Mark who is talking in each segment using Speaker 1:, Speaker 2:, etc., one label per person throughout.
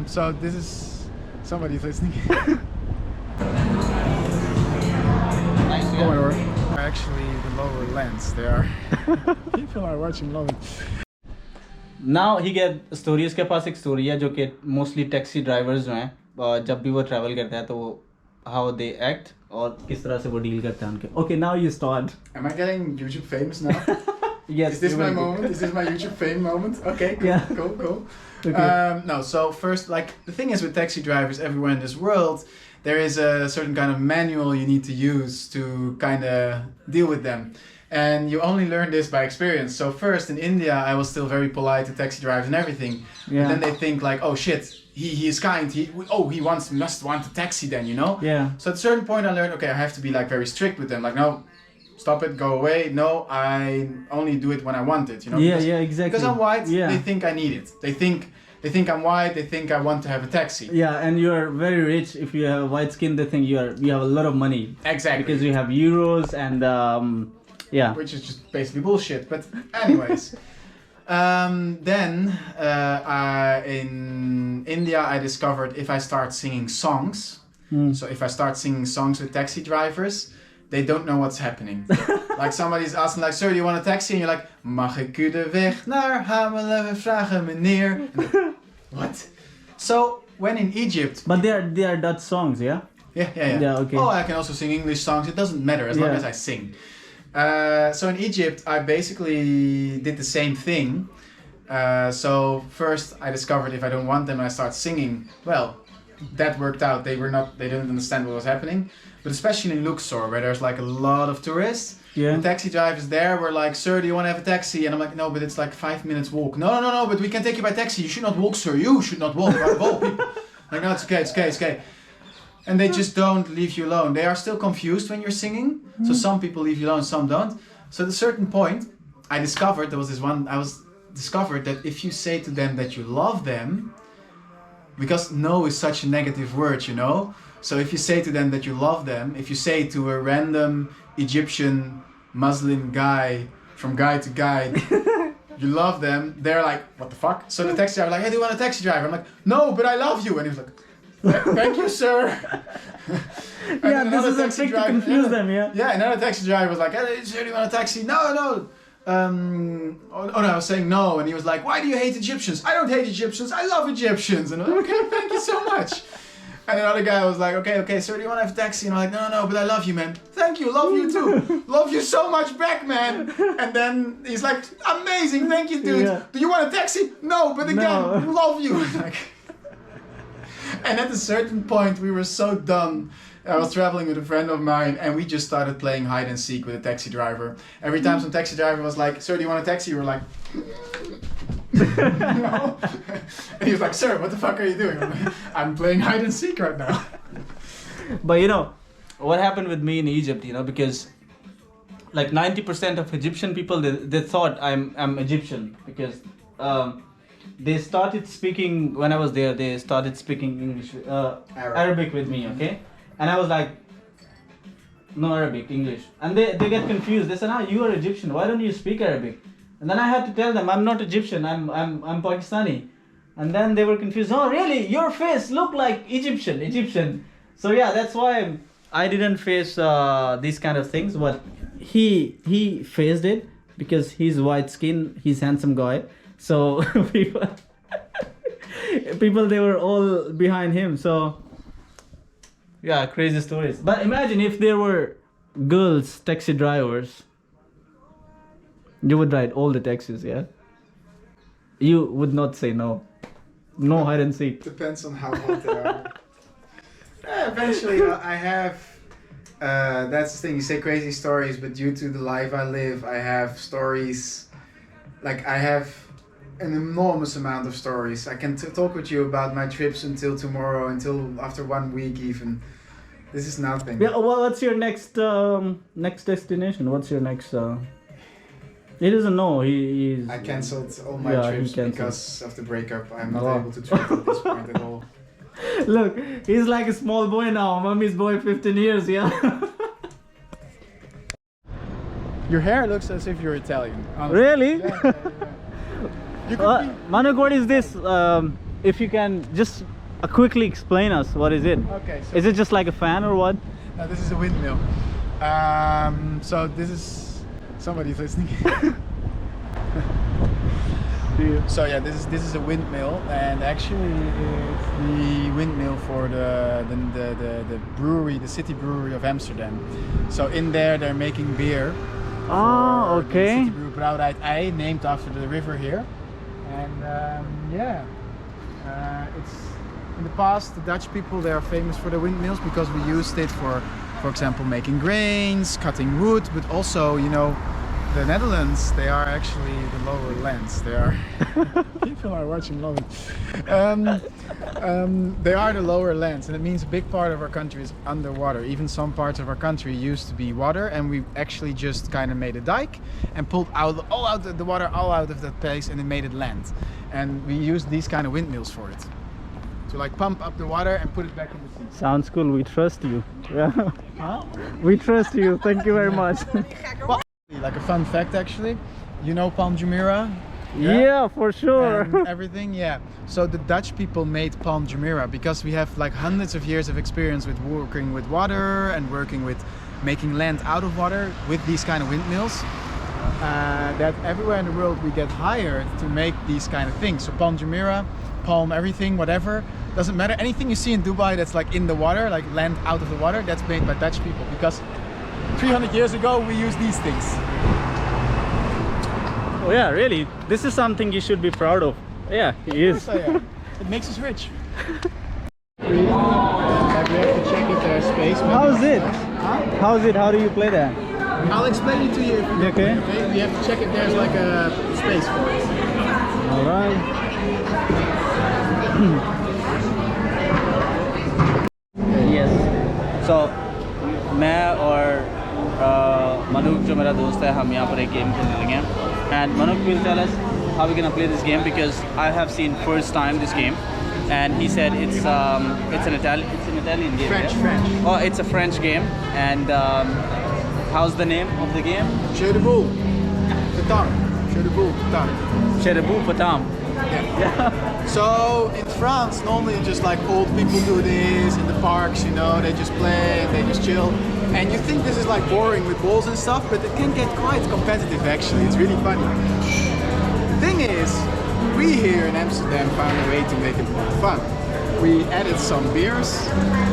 Speaker 1: So this is somebody's listening.
Speaker 2: Nice,
Speaker 1: Oh my word. Actually, the lower lens. They are. People are watching lower.
Speaker 2: Now he get story. उसके पास एक story है जो कि mostly taxi drivers जो हैं जब भी वो travel करते हैं तो वो how they act और किस तरह से वो deal करते हैं उनके. Okay, now you start.
Speaker 1: Am I getting YouTube famous now?
Speaker 2: Yes.
Speaker 1: Is this my moment? Is this my YouTube fame moment? Okay, cool,
Speaker 2: Yeah.
Speaker 1: cool.
Speaker 2: Okay.
Speaker 1: No, so first, like, the thing is with taxi drivers everywhere in this world, there is a certain kind of manual you need to use to kind of deal with them. And you only learn this by experience. So first, in India, I was still very polite to taxi drivers and everything.
Speaker 2: Yeah.
Speaker 1: And then they think like, oh shit, he is kind. He must want a taxi then, you know?
Speaker 2: Yeah.
Speaker 1: So at a certain point I learned, okay, I have to be like very strict with them. Like, no, stop it, go away. No, I only do it when I want it, you know?
Speaker 2: Yeah, exactly.
Speaker 1: Because I'm white,
Speaker 2: Yeah.
Speaker 1: they think I need it. They think I'm white, they think I want to have a taxi.
Speaker 2: Yeah, and you are very rich. If you have white skin, they think you have a lot of money.
Speaker 1: Exactly.
Speaker 2: Because you have euros and yeah.
Speaker 1: Which is just basically bullshit. But anyways, then in India I discovered if I start singing songs, so if I start singing songs with taxi drivers, they don't know what's happening. Like somebody's asking like, sir, do you want a taxi? And you're like, mag ik u de weg naar Hamelen vragen meneer? What? So when in Egypt...
Speaker 2: But they are Dutch songs, yeah?
Speaker 1: Yeah.
Speaker 2: Yeah, okay.
Speaker 1: Oh, I can also sing English songs. It doesn't matter as long as I sing. So in Egypt, I basically did the same thing. So first I discovered if I don't want them and I start singing, well, that worked out. They didn't understand what was happening. But especially in Luxor, where there's like a lot of tourists, the taxi drivers there were like, sir, do you want to have a taxi? And I'm like, no, but it's like 5 minutes walk. No, but we can take you by taxi. You should not walk, sir. You should not walk. People. Like, no, it's okay. And they just don't leave you alone. They are still confused when you're singing. So some people leave you alone, some don't. So at a certain point, I discovered that if you say to them that you love them, because no is such a negative word, you know? So if you say to them that you love them, if you say to a random Egyptian Muslim guy from guy to guy, you love them, they're like, what the fuck? So the taxi driver like, hey, do you want a taxi driver? I'm like, no, but I love you. And he was like, thank you, sir.
Speaker 2: Yeah, this is a trick to confuse them, yeah.
Speaker 1: Yeah, another taxi driver was like, hey, sir, do you want a taxi? No. No, I was saying no, and he was like, why do you hate Egyptians? I don't hate Egyptians, I love Egyptians. And I was like, okay, thank you so much. And another guy was like, okay, sir, do you want to have a taxi? And I'm like, no, but I love you, man. Thank you, love you too. Love you so much back, man. And then he's like, amazing, thank you, dude.
Speaker 2: Yeah.
Speaker 1: Do you want a taxi? No, but again, love you. Like, and at a certain point, we were so done. I was traveling with a friend of mine and we just started playing hide and seek with a taxi driver. Every time some taxi driver was like, sir, do you want a taxi? We were like, no. And he was like, sir, what the fuck are you doing? I'm like, I'm playing hide and seek right now.
Speaker 2: But you know, what happened with me in Egypt, you know, because like 90% of Egyptian people, they thought I'm Egyptian because they started speaking, when I was there, they started speaking English, Arabic with me, okay? And I was like, no Arabic, English. And they get confused. They said, you are Egyptian, why don't you speak Arabic? And then I had to tell them, I'm not Egyptian, I'm Pakistani. And then they were confused, oh really, your face look like Egyptian. So yeah, that's why I didn't face these kind of things, but he faced it because he's white skin, he's handsome guy. So people, they were all behind him, so yeah, crazy stories. But imagine if there were girls taxi drivers, you would ride all the taxis, yeah? You would not say no. No hide and seek.
Speaker 1: Depends on how hot they are. Eventually, I have. That's the thing. You say crazy stories, but due to the life I live, I have stories. Like I have an enormous amount of stories. I can talk with you about my trips until tomorrow, until after 1 week even. This is nothing.
Speaker 2: Yeah. Well, what's your next destination? What's your next? He doesn't know. He's.
Speaker 1: I cancelled all my trips because of the breakup. I'm not able to travel at this point at all.
Speaker 2: Look, he's like a small boy now. Mommy's boy, 15 years, yeah.
Speaker 1: Your hair looks as if you're Italian. Honestly.
Speaker 2: Really?
Speaker 1: Yeah. You could be.
Speaker 2: Manuk, what is this? if you can just quickly explain us, what is it?
Speaker 1: Okay. So
Speaker 2: Is it just like a fan or what?
Speaker 1: now this is a windmill. So this is somebody's listening. So yeah, this is a windmill, and actually it's the windmill for the brewery, the city brewery of Amsterdam. So in there they're making beer.
Speaker 2: Oh,
Speaker 1: for the
Speaker 2: okay.
Speaker 1: City Brew Brouwerij IJ, named after the river here. And it's in the past the Dutch people, they are famous for the windmills because we used it for example, making grains, cutting wood, but also, you know, the Netherlands, they are actually the lower lands. They are people are watching loving. They are the lower lands, and it means a big part of our country is underwater. Even some parts of our country used to be water, and we actually just kind of made a dike and pulled out the water all out of that place, and it made it land. And we used these kind of windmills for it, to like pump up the water and put it back in the sea.
Speaker 2: Sounds cool. We trust you. Yeah. Huh? We trust you. Thank you very much.
Speaker 1: Like a fun fact, actually, you know Palm Jumeirah?
Speaker 2: Yeah, for sure.
Speaker 1: And everything, yeah. So the Dutch people made Palm Jumeirah because we have like hundreds of years of experience with working with water and working with making land out of water with these kind of windmills. That everywhere in the world we get hired to make these kind of things. So Palm Jumeirah, palm everything, whatever, doesn't matter. Anything you see in Dubai that's like in the water, like land out of the water, that's made by Dutch people because 300 years ago we used these things.
Speaker 2: Oh yeah, really. This is something you should be proud of. Yeah, he is.
Speaker 1: Of course I am. It makes us rich. Like we have to check if there's space.
Speaker 2: How's it?
Speaker 1: Huh?
Speaker 2: How's it? How do you play that?
Speaker 1: I'll explain it to you if you don't
Speaker 2: Okay.
Speaker 1: play, okay? We have to check if there's like a space for it.
Speaker 2: All right. Yes. So, मैं और Manuk जो मेरा दोस्त है, हम यहाँ पर एक गेम खेलने लगे हैं. And Manuk will tell us how we're gonna play this game because I have seen first time this game, and he said it's an Italian game.
Speaker 1: French,
Speaker 2: yeah?
Speaker 1: French.
Speaker 2: Oh, it's a French game, and how's the name of the game?
Speaker 1: Jeu de boule. Petanque. Jeu de boule. Petanque.
Speaker 2: Jeu de boule patam.
Speaker 1: Yeah. So in France, normally just like old people do this in the parks, you know, they just play, they just chill. And you think this is like boring with balls and stuff, but it can get quite competitive actually. It's really funny. The thing is, we here in Amsterdam found a way to make it more fun. We added some beers,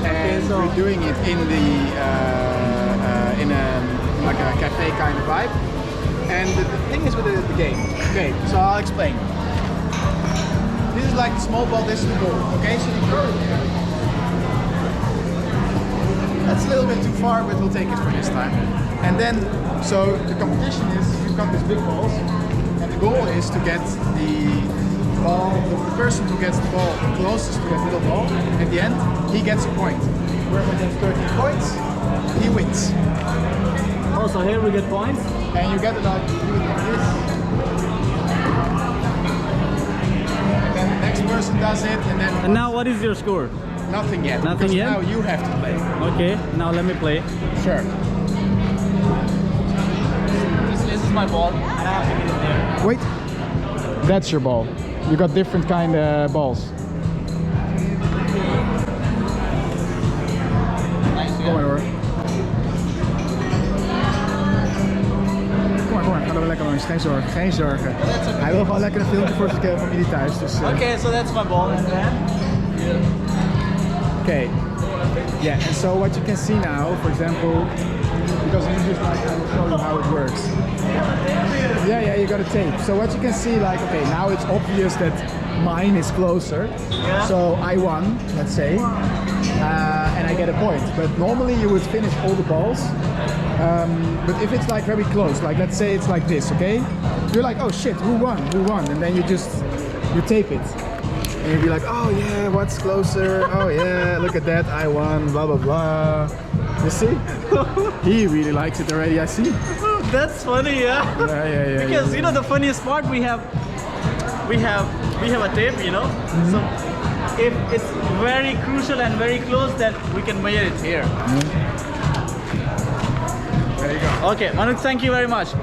Speaker 1: and we're doing it in the in a like a cafe kind of vibe. And the thing is with the game. Okay, so I'll explain. This is like the small ball, this is the ball. Okay, so you throw it there. That's a little bit too far, but we'll take it for this time. And then, so the competition is you've got these big balls, and the goal is to get the ball, the person who gets the ball closest to that little ball, at the end, he gets a point. Whoever gets 13 points, he wins.
Speaker 2: Oh, so here we get points.
Speaker 1: And you get it like, you do it like this. And then the next person does it, and then...
Speaker 2: And now what is your score?
Speaker 1: Nothing yet.
Speaker 2: Nothing
Speaker 1: because
Speaker 2: yet?
Speaker 1: Now you have to play.
Speaker 2: Okay, now let me play.
Speaker 1: Sure.
Speaker 2: This is my ball, and I have to get it there.
Speaker 1: Wait. That's your ball. You got different kind of balls.
Speaker 2: Nice,
Speaker 1: Kom maar hoor. Kom maar, gaan we lekker langs. Geen zorgen, geen zorgen. Hij wil gewoon lekker een filmpje voor zijn familie thuis. Dus,
Speaker 2: Okay, so that's my ball, and then...
Speaker 1: Okay. Yeah, and so what you can see now, for example, because you just like, I will show you how it works. Yeah, you got a tape. So what you can see, like, okay, now it's obvious that mine is closer.
Speaker 2: Yeah.
Speaker 1: So I won, let's say, and I get a point. But normally you would finish all the balls. But if it's like very close, like let's say it's like this, okay? You're like, oh shit, who won? Who won? And then you tape it. And you'll be like, oh yeah, what's closer? Oh yeah, look at that, I won, blah blah blah. You see? He really likes it already, I see.
Speaker 2: That's funny, yeah.
Speaker 1: Yeah.
Speaker 2: Because you know the funniest part, we have a tape, you know. So if it's very crucial and very close, then we can measure it here.
Speaker 1: There you go.
Speaker 2: Okay, Manuk, thank you very much.